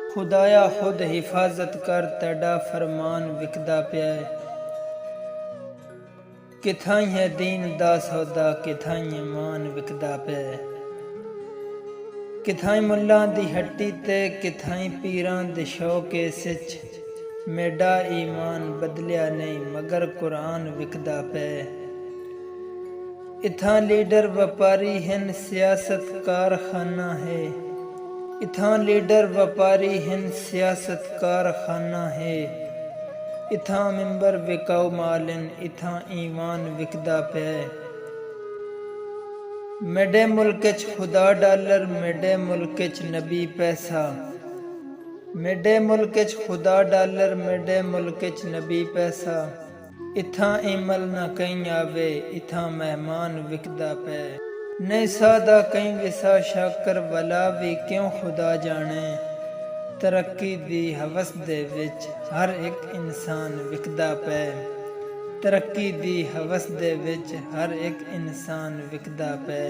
खुदाया खुद हिफाजत कर तेरा फरमान विकदा पिया किथाई है दीन दा सौदा किथाई ईमान विकदा पिया किथाई मुल्लां दी हट्टी ते किथाई पीरां दे शौके सिच मेरा ईमान बदलिया नहीं मगर कुरान विकदा पिया इथां लीडर व्यापारी हिन सियासत कारखाना है इथां लीडर व्यापारी हिन सियासत कारखाना है इथां मिंबर विकाऊ मालिन इथां ईमान विकदा पे मेरे मुल्क च खुदा डॉलर मेरे मुल्क च नबी पैसा मेरे मुल्क च खुदा डॉलर मेरे मुल्क च नबी पैसा इथां ईमल ना कहीं आवे इथां मेहमान विकदा पे नहीं सादा कहीं विसा शाकर वला भी क्यों खुदा जाने तरक्की दी हवस दे विच हर एक इंसान विकदा पे तरक्की दी हवस दे विच हर एक इंसान विकदा पे।